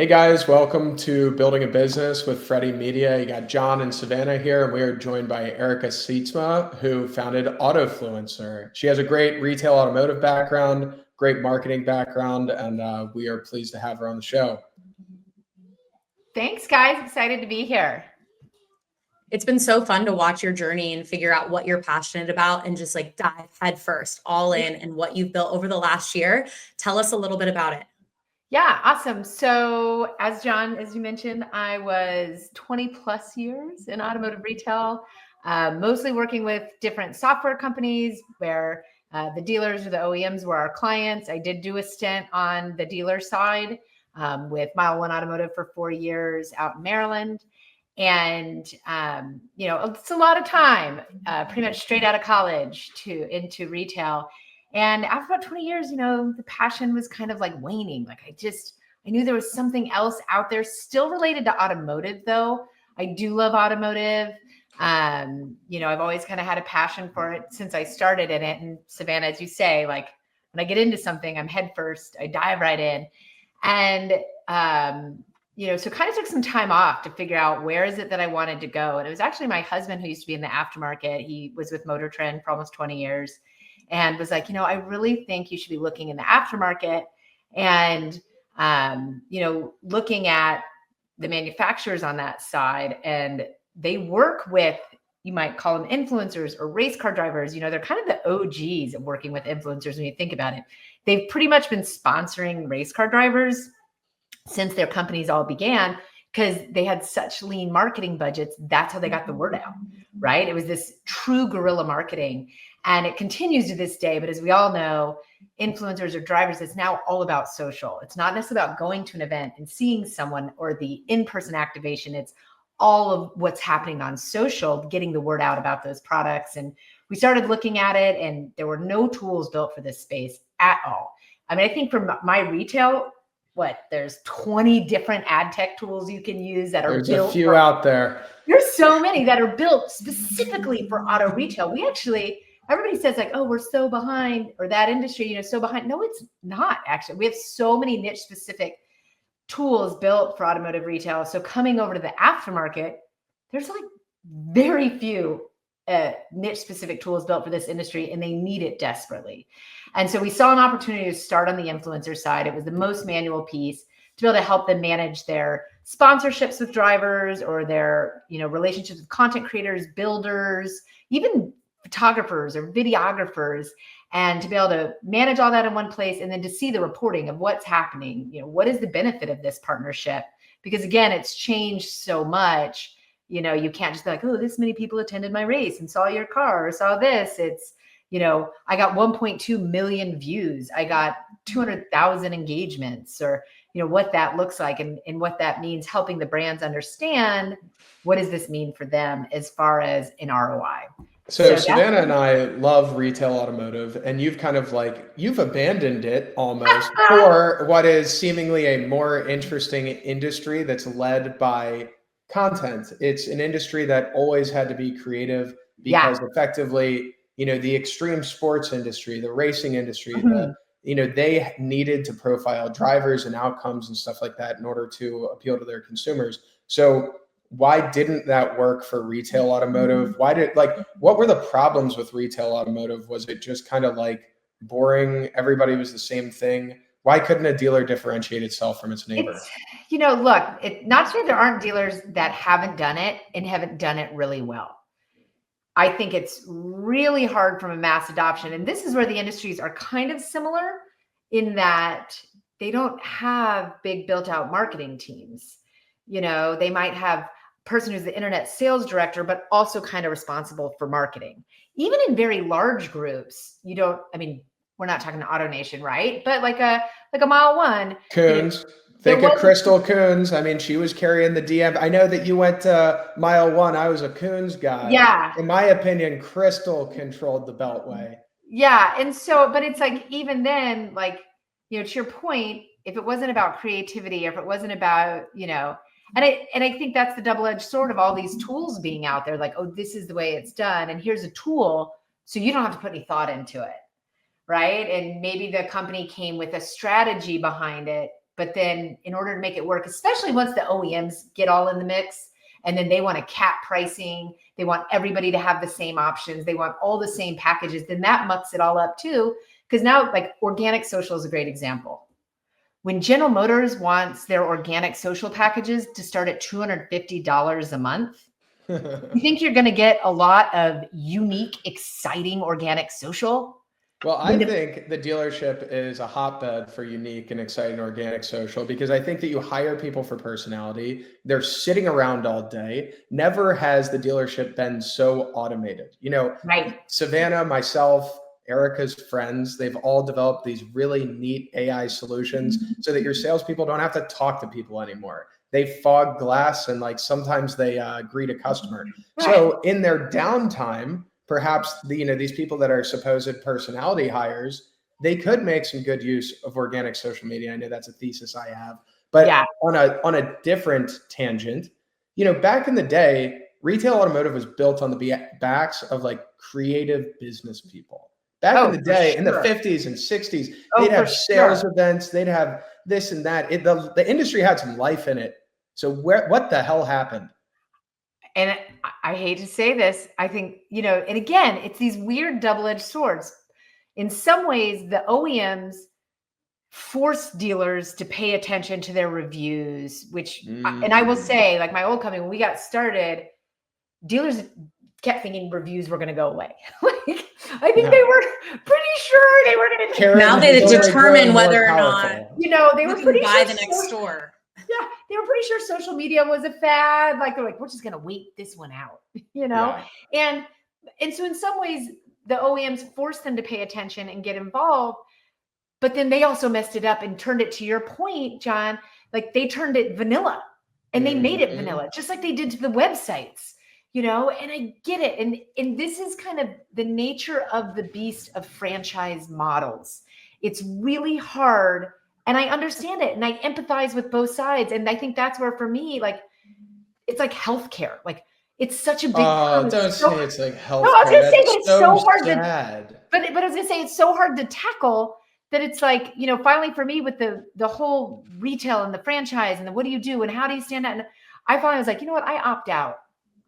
Hey guys, welcome to Building a Business with Freddy Media. You got John and Savannah here, and we are joined by Erica Sietsma, who founded Autofluencer. She has a great retail automotive background, great marketing background, and we are pleased to have her on the show. Thanks, guys. Excited to be here. It's been so fun to watch your journey and figure out what you're passionate about and just like dive head first, all in, and what you've built over the last year. Tell us a little bit about it. Yeah, awesome. So as you mentioned, I was 20 plus years in automotive retail, mostly working with different software companies where the dealers or the OEMs were our clients. I did do a stint on the dealer side with Mile One Automotive for 4 years out in Maryland. And, it's a lot of time, pretty much straight out of college into retail. And after about 20 years, the passion was kind of like waning. Like I knew there was something else out there still related to automotive though. I do love automotive. I've always kind of had a passion for it since I started in it. And Savannah, as you say, like when I get into something, I'm head first, I dive right in. And, so kind of took some time off to figure out where is it that I wanted to go. And it was actually my husband who used to be in the aftermarket. He was with Motor Trend for almost 20 years. And was like, I really think you should be looking in the aftermarket and, looking at the manufacturers on that side. And they work with, you might call them influencers or race car drivers. They're kind of the OGs of working with influencers when you think about it. They've pretty much been sponsoring race car drivers since their companies all began because they had such lean marketing budgets. That's how they got the word out, right? It was this true guerrilla marketing. And it continues to this day. But as we all know, influencers or drivers, it's now all about social. It's not necessarily about going to an event and seeing someone or the in-person activation. It's all of what's happening on social, getting the word out about those products. And we started looking at it and there were no tools built for this space at all. I mean, I think from my retail, there's 20 different ad tech tools you can use that are built. There's a few out there. There's so many that are built specifically for auto retail. Everybody says like, oh, we're so behind, or that industry, so behind. No, it's not actually. We have so many niche specific tools built for automotive retail. So coming over to the aftermarket, there's like very few niche specific tools built for this industry, and they need it desperately. And so we saw an opportunity to start on the influencer side. It was the most manual piece to be able to help them manage their sponsorships with drivers or their, relationships with content creators, builders, even photographers or videographers, and to be able to manage all that in one place and then to see the reporting of what's happening. What is the benefit of this partnership? Because again, it's changed so much. You can't just be like, oh, this many people attended my race and saw your car or saw this. It's, I got 1.2 million views. I got 200,000 engagements, or, what that looks like and what that means, helping the brands understand what does this mean for them as far as an ROI. So Savannah and I love retail automotive, and you've abandoned it almost for what is seemingly a more interesting industry that's led by content. It's an industry that always had to be creative because effectively, the extreme sports industry, the racing industry, they needed to profile drivers and outcomes and stuff like that in order to appeal to their consumers. So why didn't that work for retail automotive? What were the problems with retail automotive? Was it just kind of like boring? Everybody was the same thing. Why couldn't a dealer differentiate itself from its neighbor? Not to say there aren't dealers that haven't done it and haven't done it really well. I think it's really hard from a mass adoption. And this is where the industries are kind of similar in that they don't have big built out marketing teams. They might have a person who's the internet sales director, but also kind of responsible for marketing. Even in very large groups, we're not talking to AutoNation, right? But like a Mile One. Coons. Think of Crystal Coons. She was carrying the DM. I know that you went to Mile One. I was a Coons guy. Yeah. In my opinion, Crystal controlled the Beltway. Yeah. And so, but it's like, even then, like, to your point, if it wasn't about creativity, or if it wasn't about, and I think that's the double-edged sword of all these tools being out there. Like, oh, this is the way it's done. And here's a tool. So you don't have to put any thought into it. Right. And maybe the company came with a strategy behind it, But then in order to make it work, especially once the OEMs get all in the mix, and then they want to cap pricing, they want everybody to have the same options, they want all the same packages, then that mucks it all up too. Because now, like, organic social is a great example. When General Motors wants their organic social packages to start at $250 a month, you think you're going to get a lot of unique, exciting organic social? Well, I think the dealership is a hotbed for unique and exciting organic social, because I think that you hire people for personality. They're sitting around all day. Never has the dealership been so automated. You know, Right. Savannah, myself, Erica's friends, they've all developed these really neat AI solutions so that your salespeople don't have to talk to people anymore. They fog glass and like sometimes they greet a customer. Right. So in their downtime, perhaps these people that are supposed personality hires, they could make some good use of organic social media. I know that's a thesis I have, but Yeah. on a different tangent, back in the day, retail automotive was built on the backs of like creative business people. Back in the day, in the 50s and 60s, they'd have sales events, they'd have this and that. The industry had some life in it. So what the hell happened? And I hate to say this, I think, and again, it's these weird double-edged swords. In some ways, the OEMs force dealers to pay attention to their reviews, which, and I will say, like my old company, when we got started, dealers kept thinking reviews were going to go away. Like, I think they were pretty sure they were going to. Now they determine whether or not, they were pretty buy sure the next store. Yeah, they were pretty sure social media was a fad. Like, they're like, we're just going to wait this one out, Yeah. And so in some ways, the OEMs forced them to pay attention and get involved, but then they also messed it up and turned it, to your point, John, like they turned it vanilla and they made it vanilla, just like they did to the websites, and I get it. And this is kind of the nature of the beast of franchise models. It's really hard. And I understand it and I empathize with both sides. And I think that's where, for me, like, it's like healthcare. Like, it's such a big don't say it's like healthcare. No, I was going to say that it's so hard sad. But I was going to say it's so hard to tackle that it's like, finally for me with the whole retail and the franchise and the what do you do and how do you stand out? And I finally was like, you know what? I opt out.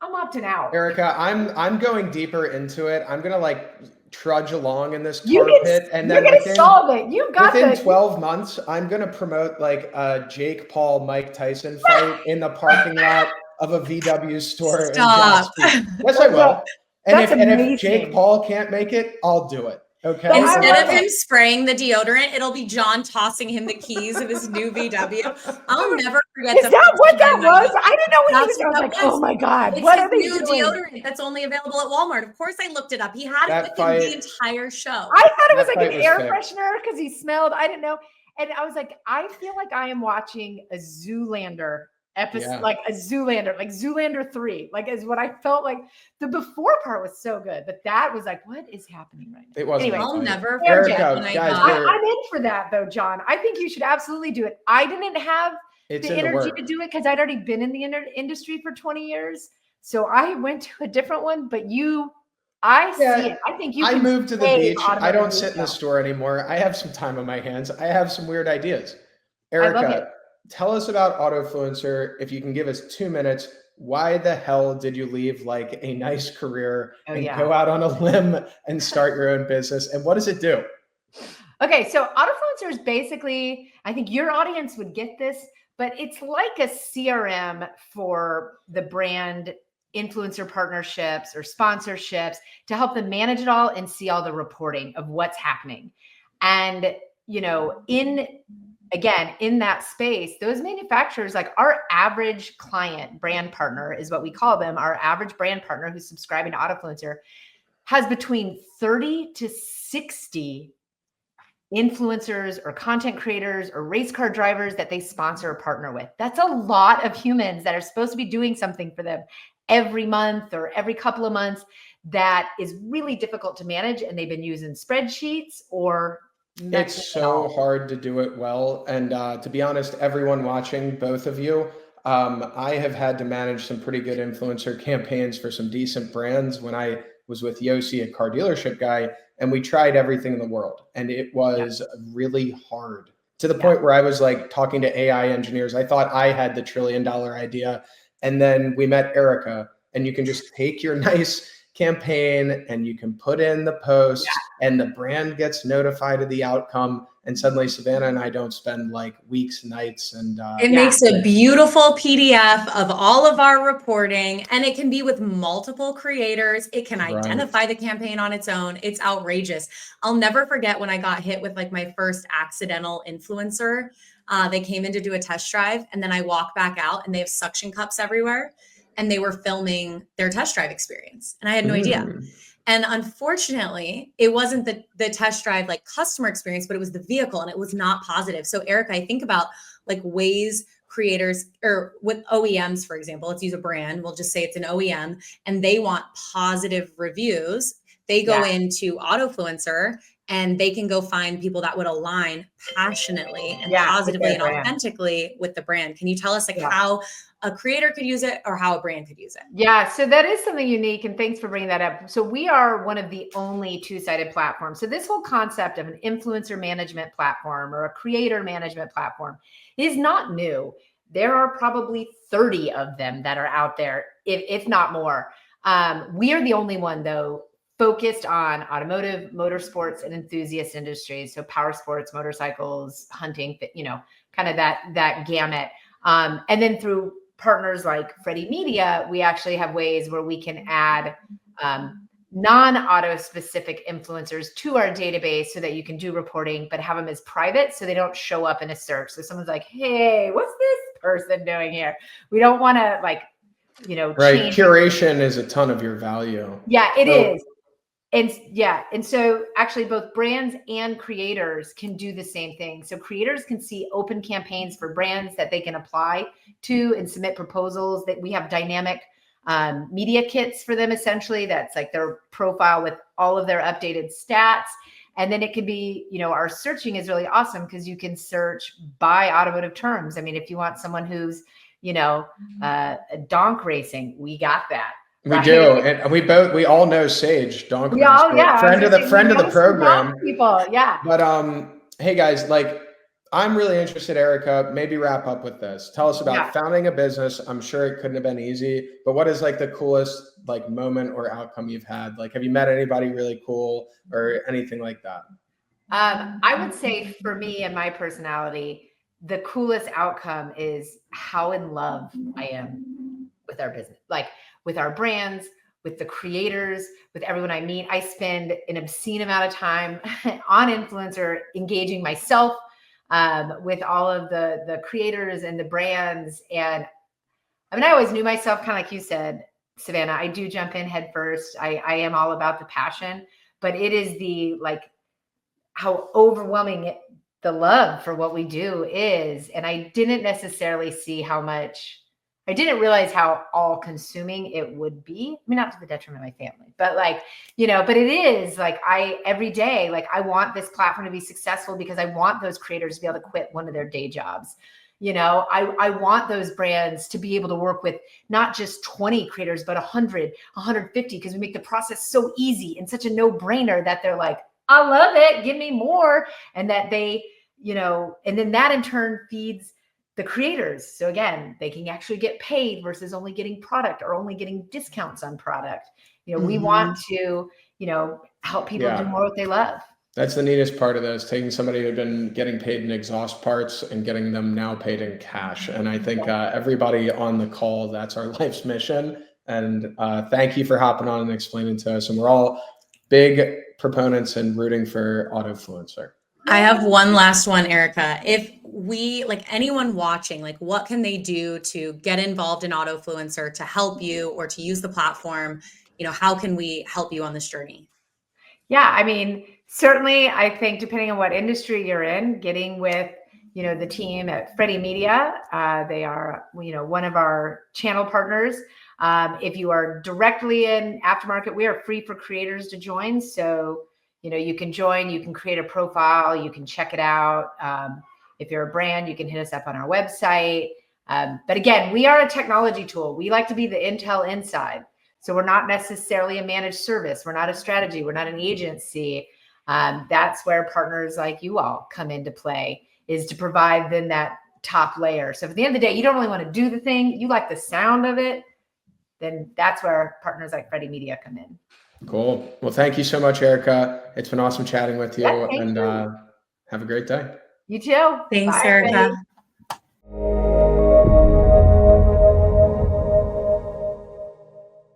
I'm opting out. Erica, I'm going deeper into it. I'm going to like trudge along in this carpet, and then solve it. Within 12 months, I'm going to promote like a Jake Paul Mike Tyson fight in the parking lot of a VW store. Stop. Yes, I will. And if Jake Paul can't make it, I'll do it. Okay. Instead of him spraying the deodorant, it'll be John tossing him the keys of his new VW. I'll never forget. Is that what that was? I didn't know what he was. I was like, oh my God. It's his new deodorant that's only available at Walmart. Of course I looked it up. He had it with him the entire show. I thought it was like an air freshener because he smelled. I didn't know. And I was like, I feel like I am watching a Zoolander episode, like a Zoolander, like Zoolander 3, like is what I felt like. The before part was so good, but that was like, what is happening right now? It wasn't. Anyway, I'll never forget. I'm in for that though, John. I think you should absolutely do it. I didn't have the energy to do it because I'd already been in the industry for 20 years. So I went to a different one, but I see it. I think you. I moved to the beach. I don't sit in the store anymore. I have some time on my hands. I have some weird ideas. Erica, tell us about Autofluencer. If you can give us 2 minutes, why the hell did you leave like a nice career and go out on a limb and start your own business? And what does it do? Okay, so Autofluencer is basically, I think your audience would get this, but it's like a CRM for the brand influencer partnerships or sponsorships to help them manage it all and see all the reporting of what's happening. And, in that space, those manufacturers, like our average client brand partner is what we call them. Our average brand partner who's subscribing to Autofluencer has between 30 to 60 influencers or content creators or race car drivers that they sponsor or partner with. That's a lot of humans that are supposed to be doing something for them every month or every couple of months. That is really difficult to manage. And they've been using spreadsheets or it's so hard to do it well. And to be honest, everyone watching, both of you, I have had to manage some pretty good influencer campaigns for some decent brands when I was with Yossi, a car dealership guy, and we tried everything in the world. And it was really hard to the point where I was like talking to AI engineers. I thought I had the $1 trillion idea. And then we met Erica, and you can just take your nice campaign and you can put in the posts and the brand gets notified of the outcome. And suddenly Savannah and I don't spend like weeks, nights, and it makes a beautiful PDF of all of our reporting, and it can be with multiple creators. It can identify the campaign on its own. It's outrageous. I'll never forget when I got hit with like my first accidental influencer. They came in to do a test drive, and then I walk back out and they have suction cups everywhere, and they were filming their test drive experience. And I had no idea. And unfortunately, it wasn't the test drive like customer experience, but it was the vehicle, and it was not positive. So Erica, I think about like ways creators, or with OEMs, for example, let's use a brand. We'll just say it's an OEM and they want positive reviews. They go into Autofluencer and they can go find people that would align passionately and positively and authentically with the brand. Can you tell us like how a creator could use it or how a brand could use it? Yeah, so that is something unique, and thanks for bringing that up. So we are one of the only two-sided platforms. So this whole concept of an influencer management platform or a creator management platform is not new. There are probably 30 of them that are out there, if not more. We are the only one, though, focused on automotive, motorsports, and enthusiast industries. So power sports, motorcycles, hunting, you know, kind of that gamut. And then through partners like Freddy Media, we actually have ways where we can add non-auto specific influencers to our database so that you can do reporting, but have them as private so they don't show up in a search. So someone's like, hey, what's this person doing here? We don't want to like, you know, change. Curation is a ton of your value. Yeah, it is. And so actually both brands and creators can do the same thing. So creators can see open campaigns for brands that they can apply to and submit proposals. That we have dynamic media kits for them, essentially. That's like their profile with all of their updated stats. And then it could be, you know, our searching is really awesome because you can search by automotive terms. I mean, if you want someone who's, you know, donk racing, we got that. We do, and we all know Sage Donk. We all, friend of the program. People, But hey guys, like I'm really interested, Erica. Maybe wrap up with this. Tell us about founding a business. I'm sure it couldn't have been easy, but what is like the coolest like moment or outcome you've had? Like, have you met anybody really cool or anything like that? I would say for me and my personality, the coolest outcome is how in love I am with our business. Like, with our brands, with the creators, with everyone I meet. I spend an obscene amount of time on influencer engaging myself with all of the creators and the brands. And I mean, I always knew myself, kind of like you said, Savannah, I do jump in head first. I am all about the passion, but it is the like how overwhelming the love for what we do is. And I didn't necessarily see how much, I didn't realize how all consuming it would be. I mean, not to the detriment of my family, but like, you know, but it is like every day, like I want this platform to be successful because I want those creators to be able to quit one of their day jobs. You know, I want those brands to be able to work with not just 20 creators, but 100, 150, because we make the process so easy and such a no-brainer that they're like, I love it, give me more. And that they, you know, and then that in turn feeds the creators. So again, they can actually get paid versus only getting product or only getting discounts on product. You know, we want to, you know, help people do more what they love. That's the neatest part of this, taking somebody who'd been getting paid in exhaust parts and getting them now paid in cash. And I think everybody on the call, that's our life's mission. And thank you for hopping on and explaining to us. And we're all big proponents and rooting for Autofluencer. I have one last one, Erica. If we, like anyone watching, like what can they do to get involved in Autofluencer, to help you or to use the platform? You know, how can we help you on this journey? Yeah, I mean, certainly I think depending on what industry you're in, getting with, you know, the team at Freddy Media, they are, you know, one of our channel partners. If you are directly in aftermarket, we are free for creators to join. So, you know, you can join, you can create a profile, you can check it out. If you're a brand, you can hit us up on our website. But again, we are a technology tool. We like to be the Intel inside. So we're not necessarily a managed service. We're not a strategy. We're not an agency. That's where partners like you all come into play. is to provide then that top layer. So at the end of the day, you don't really want to do the thing. You like the sound of it. Then that's where partners like Freddy Media come in. Cool. Well, thank you so much, Erica. It's been awesome chatting with you, Yeah, and have a great day. You too. Thanks, Bye, Erica. everybody.